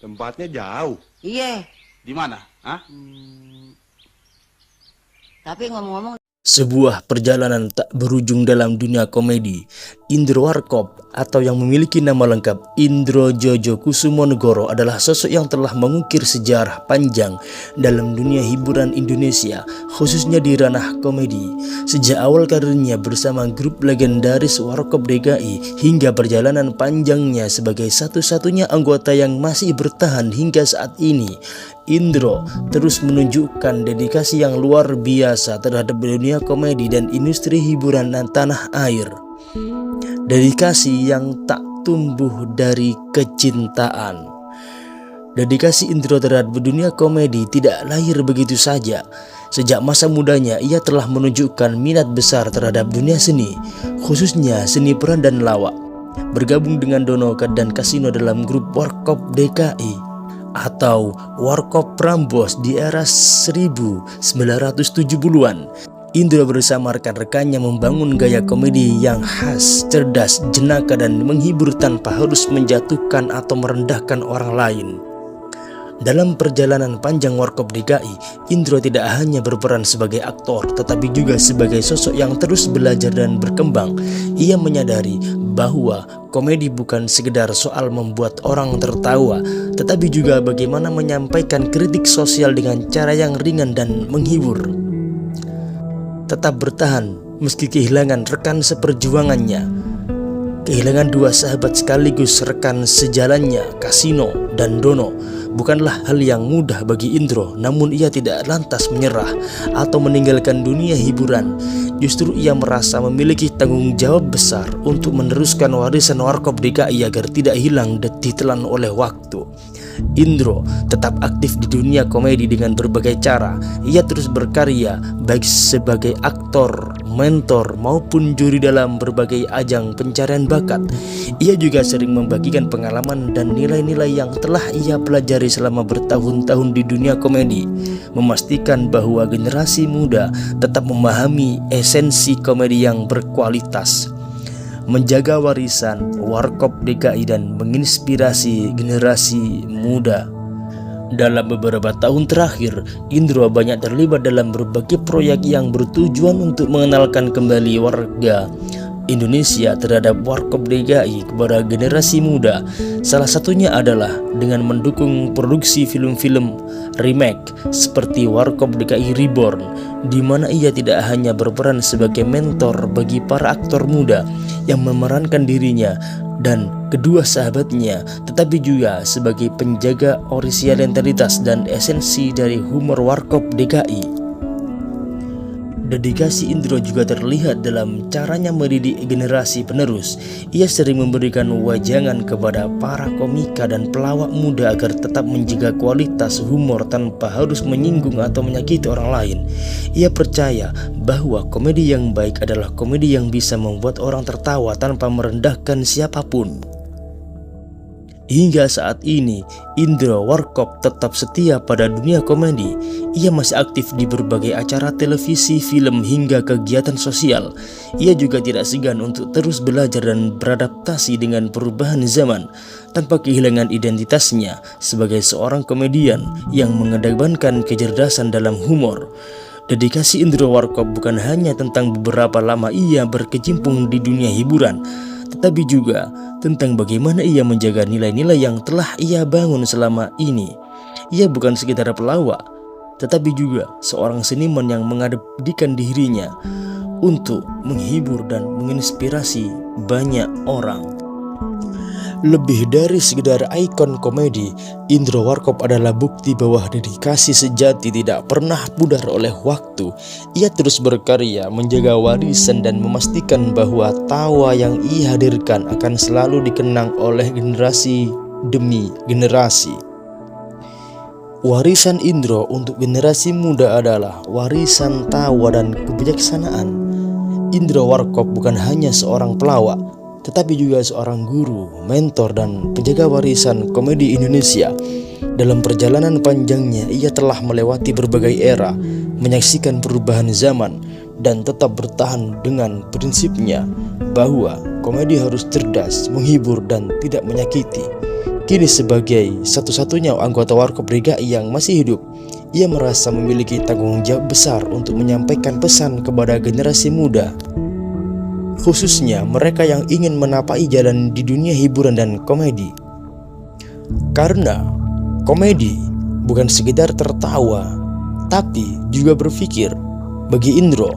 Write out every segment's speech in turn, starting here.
Tempatnya jauh. Iya. Di mana? Hah? Tapi ngomong-ngomong, Sebuah perjalanan tak berujung dalam dunia komedi. Indro Warkop atau yang memiliki nama lengkap Indro Jojo Kusumonegoro adalah sosok yang telah mengukir sejarah panjang dalam dunia hiburan Indonesia, khususnya di ranah komedi. Sejak awal karirnya bersama grup legendaris Warkop DKI hingga perjalanan panjangnya sebagai satu-satunya anggota yang masih bertahan hingga saat ini, Indro terus menunjukkan dedikasi yang luar biasa terhadap dunia komedi dan industri hiburan dan tanah air. Dedikasi yang tak tumbuh dari kecintaan. Dedikasi Indro terhadap dunia komedi tidak lahir begitu saja. Sejak masa mudanya ia telah menunjukkan minat besar terhadap dunia seni, khususnya seni peran dan lawak. Bergabung dengan Dono dan Kasino dalam grup Warkop DKI atau Warkop Prambors di era 1970-an. Indro bersama rekan-rekannya membangun gaya komedi yang khas, cerdas, jenaka dan menghibur tanpa harus menjatuhkan atau merendahkan orang lain. Dalam perjalanan panjang Warkop DKI, Indro tidak hanya berperan sebagai aktor, tetapi juga sebagai sosok yang terus belajar dan berkembang. Ia menyadari bahwa komedi bukan sekedar soal membuat orang tertawa, tetapi juga bagaimana menyampaikan kritik sosial dengan cara yang ringan dan menghibur. Tetap bertahan meski kehilangan rekan seperjuangannya. Kehilangan dua sahabat sekaligus rekan sejalannya, Kasino dan Dono, bukanlah hal yang mudah bagi Indro. Namun ia tidak lantas menyerah atau meninggalkan dunia hiburan. Justru ia merasa memiliki tanggung jawab besar untuk meneruskan warisan Warkop DKI agar tidak hilang dan ditelan oleh waktu. Indro tetap aktif di dunia komedi dengan berbagai cara. Ia terus berkarya baik sebagai aktor, mentor maupun juri dalam berbagai ajang pencarian bakat. Ia juga sering membagikan pengalaman dan nilai-nilai yang telah ia pelajari selama bertahun-tahun di dunia komedi, memastikan bahwa generasi muda tetap memahami esensi komedi yang berkualitas, menjaga warisan Warkop DKI dan menginspirasi generasi muda. Dalam beberapa tahun terakhir, Indro banyak terlibat dalam berbagai proyek yang bertujuan untuk mengenalkan kembali warga Indonesia terhadap Warkop DKI kepada generasi muda. Salah satunya adalah dengan mendukung produksi film-film remake seperti Warkop DKI Reborn, di mana ia tidak hanya berperan sebagai mentor bagi para aktor muda yang memerankan dirinya dan kedua sahabatnya, tetapi juga sebagai penjaga orisinalitas dan esensi dari humor Warkop DKI. Dedikasi Indro juga terlihat dalam caranya mendidik generasi penerus. Ia sering memberikan wejangan kepada para komika dan pelawak muda agar tetap menjaga kualitas humor tanpa harus menyinggung atau menyakiti orang lain. Ia percaya bahwa komedi yang baik adalah komedi yang bisa membuat orang tertawa tanpa merendahkan siapapun. Hingga saat ini, Indro Warkop tetap setia pada dunia komedi. Ia masih aktif di berbagai acara televisi, film, hingga kegiatan sosial. Ia juga tidak segan untuk terus belajar dan beradaptasi dengan perubahan zaman, tanpa kehilangan identitasnya sebagai seorang komedian yang mengedepankan kecerdasan dalam humor. Dedikasi Indro Warkop bukan hanya tentang beberapa lama ia berkecimpung di dunia hiburan, tetapi juga tentang bagaimana ia menjaga nilai-nilai yang telah ia bangun selama ini. Ia bukan sekedar pelawak, tetapi juga seorang seniman yang mengabdikan dirinya untuk menghibur dan menginspirasi banyak orang. Lebih dari sekedar ikon komedi, Indro Warkop adalah bukti bahwa dedikasi sejati tidak pernah pudar oleh waktu. Ia terus berkarya, menjaga warisan dan memastikan bahwa tawa yang ia hadirkan akan selalu dikenang oleh generasi demi generasi. Warisan Indro untuk generasi muda adalah warisan tawa dan kebijaksanaan. Indro Warkop bukan hanya seorang pelawak, tetapi juga seorang guru, mentor, dan penjaga warisan komedi Indonesia. Dalam perjalanan panjangnya, ia telah melewati berbagai era, menyaksikan perubahan zaman, dan tetap bertahan dengan prinsipnya bahwa komedi harus cerdas, menghibur, dan tidak menyakiti. Kini sebagai satu-satunya anggota Warkop DKI yang masih hidup, ia merasa memiliki tanggung jawab besar untuk menyampaikan pesan kepada generasi muda, khususnya mereka yang ingin menapai jalan di dunia hiburan dan komedi. Karena komedi bukan sekedar tertawa, tapi juga berpikir. Bagi Indro,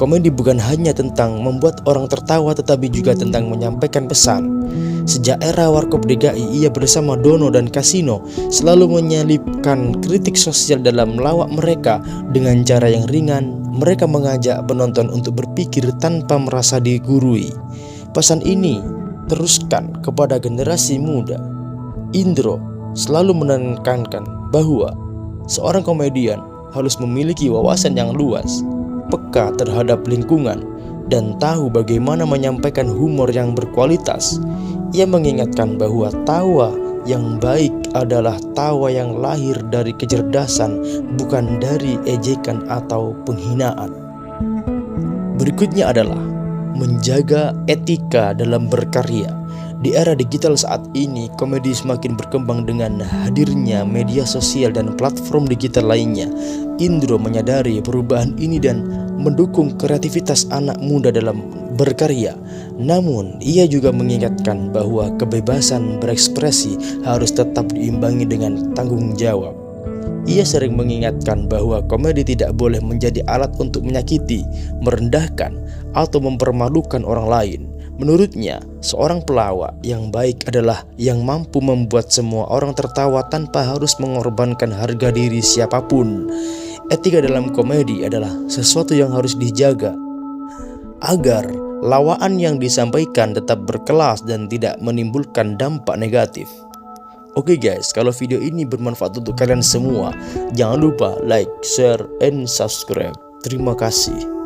komedi bukan hanya tentang membuat orang tertawa, tetapi juga tentang menyampaikan pesan. Sejak era Warkop DKI, ia bersama Dono dan Kasino selalu menyelipkan kritik sosial dalam lawak mereka. Dengan cara yang ringan, mereka mengajak penonton untuk berpikir tanpa merasa digurui. Pesan ini teruskan kepada generasi muda. Indro selalu menekankan bahwa seorang komedian harus memiliki wawasan yang luas, peka terhadap lingkungan, dan tahu bagaimana menyampaikan humor yang berkualitas. Ia mengingatkan bahwa tawa yang baik adalah tawa yang lahir dari kecerdasan, bukan dari ejekan atau penghinaan. Berikutnya adalah menjaga etika dalam berkarya. Di era digital saat ini, komedi semakin berkembang dengan hadirnya media sosial dan platform digital lainnya. Indro menyadari perubahan ini dan mendukung kreativitas anak muda dalam berkarya. Namun, ia juga mengingatkan bahwa kebebasan berekspresi harus tetap diimbangi dengan tanggung jawab. Ia sering mengingatkan bahwa komedi tidak boleh menjadi alat untuk menyakiti, merendahkan, atau mempermalukan orang lain. Menurutnya, seorang pelawak yang baik adalah yang mampu membuat semua orang tertawa tanpa harus mengorbankan harga diri siapapun. Etika dalam komedi adalah sesuatu yang harus dijaga agar lawaan yang disampaikan tetap berkelas dan tidak menimbulkan dampak negatif. Oke guys, kalau video ini bermanfaat untuk kalian semua, jangan lupa like, share, and subscribe. Terima kasih.